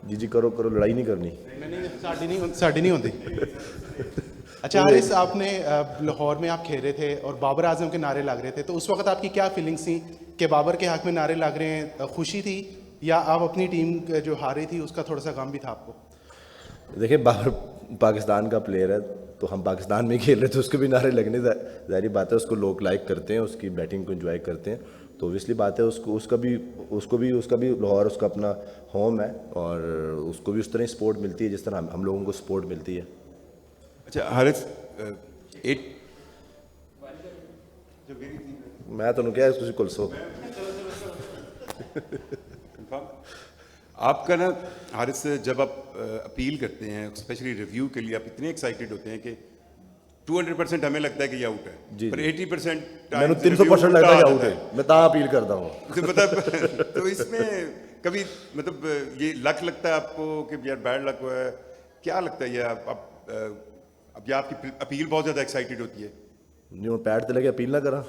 जी जी करो करो, लड़ाई नहीं करनी। साड़ी नहीं होती। अच्छा हारिस, आपने लाहौर में आप खेल रहे थे और बाबर आजम के नारे लग रहे थे, तो उस वक्त आपकी क्या फीलिंग्स थी कि बाबर के हक में नारे लग रहे हैं? खुशी थी या आप अपनी टीम जो हारी थी उसका थोड़ा सा गम भी था आपको? देखिए बाबर पाकिस्तान का प्लेयर है, तो हम पाकिस्तान में ही खेल रहे थे, उसके भी नारे लगने ज़ाहिर बात है, उसको लोग लाइक करते हैं, उसकी बैटिंग को एंजॉय करते हैं, तो ऑब्वियसली बात है उसको उसका भी लाहौर उसका अपना होम है, और उसको भी उस तरह सपोर्ट मिलती है जिस तरह हम लोगों को सपोर्ट मिलती है। अच्छा हारिस, एट मैं तो क्या है कुल सो आपका ना हारिस, जब आप अपील करते हैं स्पेशली रिव्यू के लिए, आप इतने एक्साइटेड होते हैं कि 200% हमें लगता है कि ये आउट है, जी पर जी। 80% मैंने 300% लगता है आउट है, मैं तहाँ अपील करता हूँ। तो मतलब तो इसमें कभी मतलब ये लक लगता है आपको कि यार बैड लक हुआ है, क्या लगता है ये अब ये आपकी अपील बहुत ज्यादा एक्साइटेड होती है? नहीं वो पैड तो लगे अपील ना करा।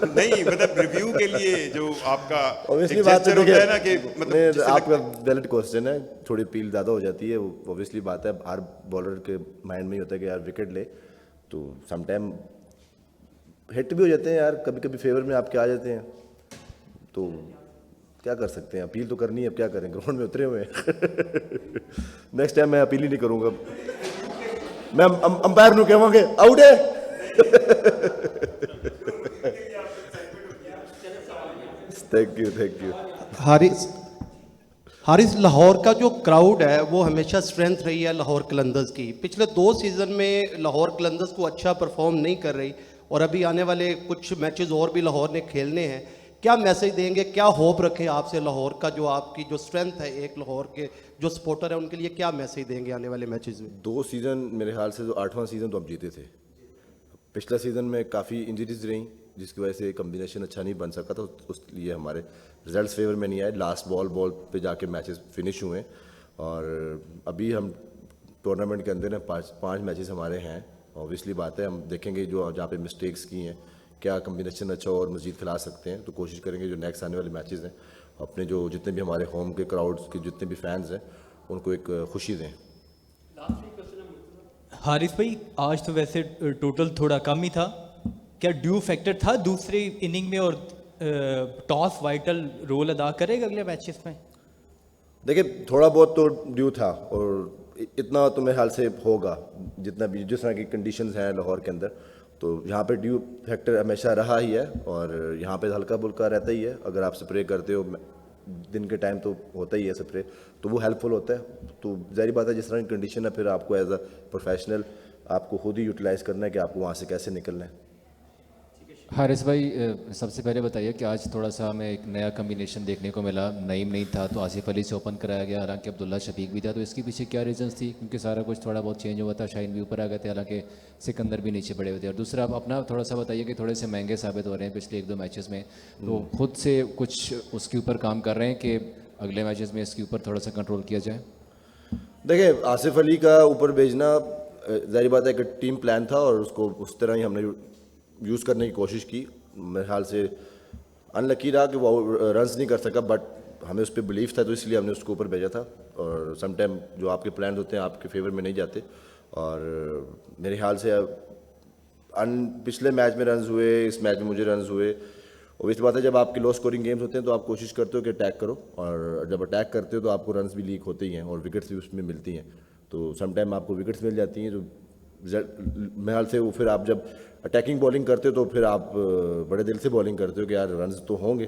नहीं मतलब रिव्यू के लिए जो आपका ऑब्वियसली एक बात है, जेस्चर होता है ना कि देखिए मतलब नहीं, जिससे आपका लगता वैलिड क्वेश्चन है, थोड़ी अपील ज़्यादा हो जाती है, वो ऑब्वियसली बात है, हर बॉलर के माइंड में ही होता है कि यार विकेट ले, तो समटाइम हिट भी हो जाते हैं यार, कभी कभी फेवर में आपके आ जाते हैं, तो क्या कर सकते हैं, अपील तो करनी है, अब क्या करें, ग्राउंड में उतरे हुए हैं। नेक्स्ट टाइम मैं अपील ही नहीं करूँगा, मैं अंपायर ਨੂੰ ਕਹਾਂਗੇ आउट है। Thank you. हारिस हारिस, लाहौर का जो क्राउड है वो हमेशा स्ट्रेंथ रही है लाहौर कलंदर्स की। पिछले 2 सीज़न में लाहौर कलंदर्स को अच्छा परफॉर्म नहीं कर रही, और अभी आने वाले कुछ मैचेस और भी लाहौर ने खेलने हैं। क्या मैसेज देंगे, क्या होप रखें आपसे लाहौर का, जो आपकी जो स्ट्रेंथ है एक लाहौर के जो सपोर्टर है उनके लिए, क्या मैसेज देंगे आने वाले मैचेस में? 2 सीज़न मेरे ख्याल से, जो 8वां सीज़न तो हम जीते थे, पिछला सीज़न में काफ़ी इंजरीज रहीं जिसकी वजह से कम्बिनेशन अच्छा नहीं बन सका, तो उस लिए हमारे रिजल्ट्स फेवर में नहीं आए, लास्ट बॉल पे जाके मैचेस फिनिश हुए, और अभी हम टूर्नामेंट के अंदर हैं, पाँच मैचेस हमारे हैं, ऑब्वियसली बात है हम देखेंगे जो जहाँ पे मिस्टेक्स की हैं, क्या कम्बिनेशन अच्छा और मज़ीद खिला सकते हैं, तो कोशिश करेंगे जो नेक्स्ट आने वाले मैचेस हैं अपने जो जितने भी हमारे होम के क्राउड्स के जितने भी फैंस हैं उनको एक खुशी दें। हारिस भाई, आज तो वैसे टोटल थोड़ा कम ही था, क्या ड्यू फैक्टर था दूसरी इनिंग में, और टॉस वाइटल रोल अदा करेगा अगले मैचेस में? देखिए थोड़ा बहुत तो ड्यू था, और इतना तो मेरे ख्याल से होगा, जितना भी जिस तरह की कंडीशंस हैं लाहौर के अंदर, तो यहाँ पे ड्यू फैक्टर हमेशा रहा ही है, और यहाँ पे हल्का बुल्का रहता ही है, अगर आप स्प्रे करते हो दिन के टाइम तो होता ही है स्प्रे, तो वो हेल्पफुल होता है, तो ज़ाहिर बात है जिस तरह की कंडीशन है फिर आपको एज अ प्रोफेशनल आपको खुद ही यूटिलाइज़ करना है कि आपको वहाँ से कैसे निकलना है। हारिस भाई, सबसे पहले बताइए कि आज थोड़ा सा हमें एक नया कम्बिनेशन देखने को मिला, नईम नहीं था तो आसिफ अली से ओपन कराया गया, हालांकि अब्दुल्ला शफीक भी था, तो इसके पीछे क्या रीजंस थी? क्योंकि सारा कुछ थोड़ा बहुत चेंज हुआ था, शाहीन भी ऊपर आ गए थे, हालांकि सिकंदर भी नीचे पड़े हुए थे। और दूसरा आप अपना थोड़ा सा बताइए कि थोड़े से महंगे साबित हो रहे हैं पिछले 1-2 मैचेस में, तो खुद से कुछ उसके ऊपर काम कर रहे हैं कि अगले मैचेस में इसके ऊपर थोड़ा सा कंट्रोल किया जाए? देखिए आसिफ अली का ऊपर भेजना ज़ाहिर बात है कि टीम प्लान था, और उसको उस तरह ही हमने यूज़ करने की कोशिश की, मेरे ख्याल से अनलकी रहा कि वो रन्स नहीं कर सका, बट हमें उस पर बिलीव था तो इसलिए हमने उसको ऊपर भेजा था, और सम टाइम जो आपके प्लान होते हैं आपके फेवर में नहीं जाते, और मेरे ख्याल से पिछले मैच में रन्स हुए, इस मैच में मुझे रन्स हुए, और इस बात है जब आपके लो स्कोरिंग गेम्स होते हैं तो आप कोशिश करते हो कि अटैक करो, और जब अटैक करते हो तो आपको रन्स भी लीक होते ही हैं और विकेट्स भी उसमें मिलती हैं, तो सम टाइम आपको विकेट्स मिल जाती हैं, जो मेरे ख्याल से वो फिर आप जब अटैकिंग बॉलिंग करते हो तो फिर आप बड़े दिल से बॉलिंग करते हो कि यार रन्स तो होंगे,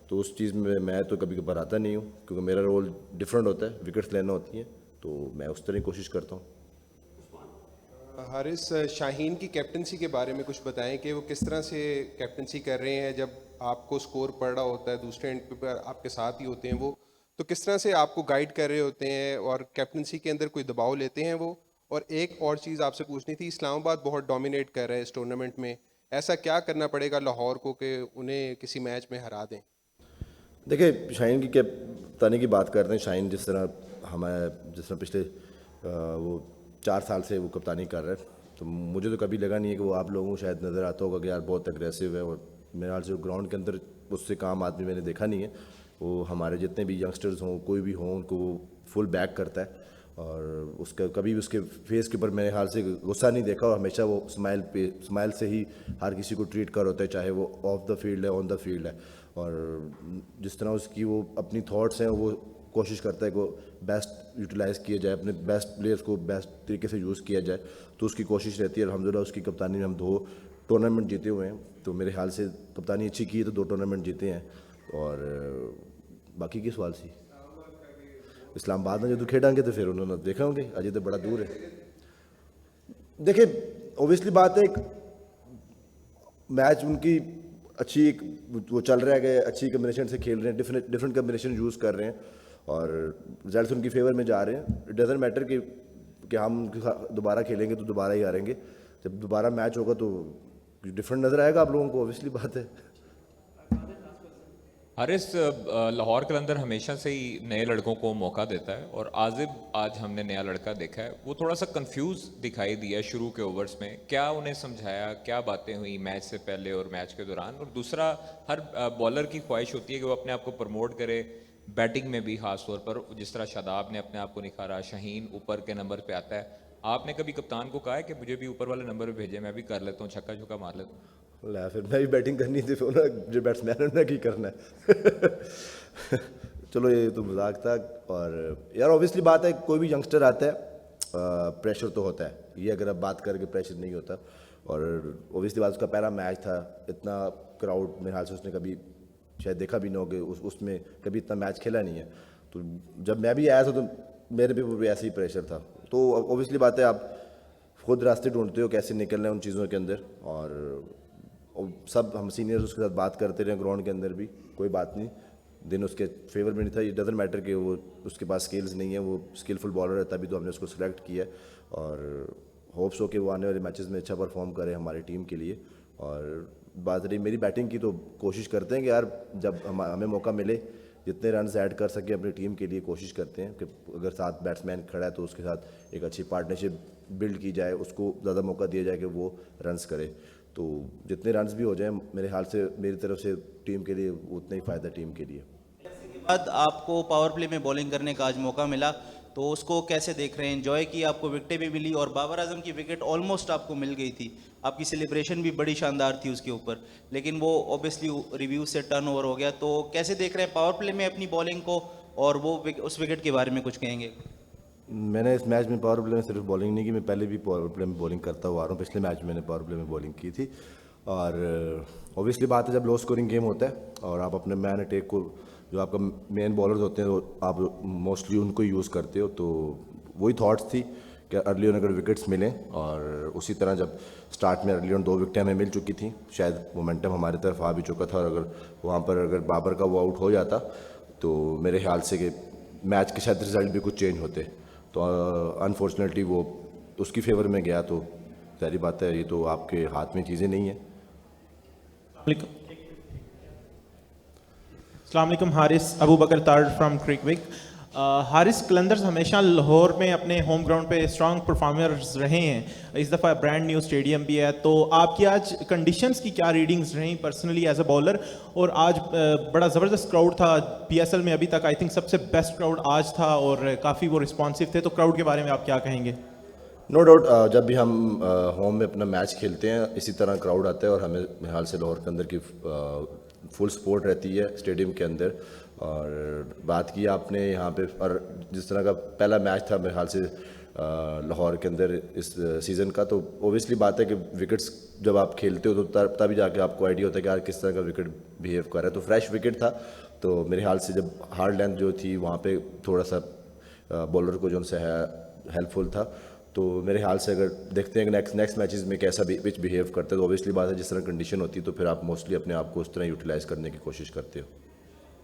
तो उस चीज़ में मैं तो कभी कभार आता नहीं हूँ, क्योंकि मेरा रोल डिफरेंट होता है, विकेट्स लेना होती हैं, तो मैं उस तरह कोशिश करता हूँ। हारिस, शाहीन की कैप्टनसी के बारे में कुछ बताएं कि वो किस तरह से कैप्टनसी कर रहे हैं, जब आपको स्कोर पड़ रहा होता है, दूसरे एंड पर आपके साथ ही होते हैं वो, तो किस तरह से आपको गाइड कर रहे होते हैं, और कैप्टनसी के अंदर कोई दबाव लेते हैं वो? और एक और चीज़ आपसे पूछनी थी, इस्लामाबाद बहुत डोमिनेट कर रहा है इस टूर्नामेंट में, ऐसा क्या करना पड़ेगा लाहौर को कि उन्हें किसी मैच में हरा दें? देखिए शाहीन की कप्तानी की बात करते हैं, शाहीन जिस तरह पिछले वो 4 साल से वो कप्तानी कर रहा है, तो मुझे तो कभी लगा नहीं है कि वो आप लोगों को शायद नज़र आता होगा कि यार बहुत अग्रेसिव है, और मेरे ख्याल से ग्राउंड के अंदर उससे काम आदमी मैंने देखा नहीं है, वो हमारे जितने भी यंगस्टर्स हों, कोई भी हों, उनको वो फुल बैक करता है। और उसका कभी भी उसके फेस के ऊपर मेरे हाल से गुस्सा नहीं देखा, और हमेशा वो स्माइल से ही हर किसी को ट्रीट कर होता है, चाहे वो ऑफ द फील्ड है, ऑन द फील्ड है। और जिस तरह उसकी वो अपनी थॉट्स हैं, वो कोशिश करता है कि बेस्ट यूटिलाइज़ किया जाए, अपने बेस्ट प्लेयर्स को बेस्ट तरीके से यूज़ किया जाए। तो उसकी कोशिश रहती है। अल्हम्दुलिल्लाह उसकी कप्तानी में हम 2 टूर्नामेंट जीते हुए हैं, तो मेरे ख्याल से कप्तानी अच्छी की है तो 2 टूर्नामेंट जीते हैं। और बाकी के सवाल सी इस्लामाबाद में जो खेडांगे तो फिर उन्होंने देखा होंगे, अजय तो बड़ा दूर है। देखिए ओबियसली बात है, एक मैच उनकी अच्छी एक वो चल रहा है कि अच्छी कम्बिनेशन से खेल रहे हैं, डिफरेंट कम्बिनेशन यूज़ कर रहे हैं और रिजल्ट्स उनकी फेवर में जा रहे हैं। इट डजेंट मैटर कि हम दोबारा खेलेंगे तो दोबारा ही हारेंगे। जब दोबारा मैच होगा तो डिफरेंट नज़र आएगा आप लोगों को, ऑब्वियसली बात है। हारिस, लाहौर कलंदर हमेशा से ही नए लड़कों को मौका देता है और आजिब आज हमने नया लड़का देखा है, वो थोड़ा सा कंफ्यूज दिखाई दिया शुरू के ओवर्स में। क्या उन्हें समझाया, क्या बातें हुई मैच से पहले और मैच के दौरान? और दूसरा, हर बॉलर की ख्वाहिश होती है कि वो अपने आप को प्रमोट करे बैटिंग में भी, खास तौर पर जिस तरह शादाब ने अपने आप को निखारा, शाहीन ऊपर के नंबर पे आता है। आपने कभी कप्तान को कहा है कि मुझे भी ऊपर वाले नंबर पे भेजे, मैं भी कर लेता हूँ, छक्का छक्का मार लेता हूँ? ला फिर मैं भी बैटिंग करनी थी, फिर जो बैट्समैन ने की करना है। चलो ये तो मजाक था। और यार ऑब्वियसली बात है, कोई भी यंगस्टर आता है प्रेशर तो होता है, ये अगर अब बात करके प्रेशर नहीं होता। और ऑब्वियसली बात, उसका पहला मैच था, इतना क्राउड मेरे हाल से उसने कभी शायद देखा भी ना होगा, उसमें कभी इतना मैच खेला नहीं है। तो जब मैं भी आया था तो मेरे पे भी ऐसे ही प्रेशर था। तो ऑब्वियसली बात है, आप खुद रास्ते ढूंढते हो कैसे निकलना है उन चीज़ों के अंदर। और सब हम सीनियर्स उसके साथ बात करते रहे ग्राउंड के अंदर भी, कोई बात नहीं, दिन उसके फेवर में नहीं था। इट डजेंट मैटर कि वो उसके पास स्किल्स नहीं है, वो स्किलफुल बॉलर है, तभी तो हमने उसको सिलेक्ट किया है। और होप्स हो कि वो आने वाले मैचेस में अच्छा परफॉर्म करे हमारी टीम के लिए। और बात रही मेरी बैटिंग की, तो कोशिश करते हैं कि यार जब हमें मौका मिले जितने रन्स ऐड कर सके अपनी टीम के लिए कोशिश करते हैं कि अगर साथ बैट्समैन खड़ा है तो उसके साथ एक अच्छी पार्टनरशिप बिल्ड की जाए, उसको ज़्यादा मौका दिया जाए कि वो रन्स करे। तो जितने रन्स भी हो जाए मेरे हाल से, मेरी तरफ से टीम के लिए उतना ही फ़ायदा टीम के लिए। के बाद आपको पावर प्ले में बॉलिंग करने का आज मौका मिला, तो उसको कैसे देख रहे हैं? एंजॉय की, आपको विकेटें भी मिली और बाबर आजम की विकेट ऑलमोस्ट आपको मिल गई थी, आपकी सेलिब्रेशन भी बड़ी शानदार थी उसके ऊपर, लेकिन वो ऑब्वियसली रिव्यू से टर्न ओवर हो गया। तो कैसे देख रहे हैं पावर प्ले में अपनी बॉलिंग को, और वो उस विकेट के बारे में कुछ कहेंगे? मैंने इस मैच में पावर प्ले में सिर्फ बॉलिंग नहीं की, मैं पहले भी पावर प्ले में बॉलिंग करता हुआ आ रहा हूँ। पिछले मैच में मैंने पावर प्ले में बॉलिंग की थी। और ऑब्वियसली बात है, जब लो स्कोरिंग गेम होता है और आप अपने मैन अटैक को, जो आपका मेन बॉलर्स होते हैं, वो आप मोस्टली उनको यूज़ करते हो। तो वही थॉट्स थी कि अर्ली ऑन अगर विकेट्स मिलें, और उसी तरह जब स्टार्ट में अर्ली ऑन 2 विकेटें हमें मिल चुकी थी, शायद मोमेंटम हमारी तरफ आ भी चुका था। और अगर वहाँ पर अगर बाबर का वो आउट हो जाता तो मेरे ख्याल से कि मैच के शायद रिजल्ट भी कुछ चेंज होते। तो अनफॉर्चुनेटली वो उसकी फेवर में गया। तो सारी बात है, ये तो आपके हाथ में चीज़ें नहीं हैं। अस्सलाम वालेकुम, हारिस अबू बकर तार फ्रॉम क्रिकविक। हारिस, कलंदर्स हमेशा लाहौर में अपने होम ग्राउंड पे स्ट्रॉन्ग परफॉर्मर्स रहे हैं, इस दफ़ा ब्रांड न्यू स्टेडियम भी है। तो आपकी आज कंडीशंस की क्या रीडिंग्स रहीं पर्सनली एज अ बॉलर? और आज बड़ा ज़बरदस्त क्राउड था, PSL में अभी तक आई थिंक सबसे बेस्ट क्राउड आज था और काफ़ी वो रिस्पॉन्सिव थे। तो क्राउड के बारे में आप क्या कहेंगे? नो डाउट, जब भी हम होम में अपना मैच खेलते हैं इसी तरह क्राउड आता है, और हमें मेरे हाल से लाहौर के अंदर की फुल सपोर्ट रहती है स्टेडियम के अंदर। और बात की आपने यहाँ पे, और जिस तरह का पहला मैच था मेरे हाल से लाहौर के अंदर इस सीज़न का, तो ओबियसली बात है कि विकेट्स जब आप खेलते हो तो तभी जाके आपको आइडिया होता है कि यार किस तरह का विकेट बिहेव कर रहा है। तो फ्रेश विकेट था, तो मेरे हाल से जब हार्ड लेंथ जो थी वहाँ पे थोड़ा सा बॉलर को जो उनसे है हेल्पफुल था। तो मेरे हाल से अगर देखते हैं कि नेक्स्ट मैचेस में कैसा पिच बिहेव करते हैं, तो ऑब्वियसली बात है जिस तरह कंडीशन होती है तो फिर आप मोस्टली अपने आप को उस तरह यूटिलाइज़ करने की कोशिश करते हो।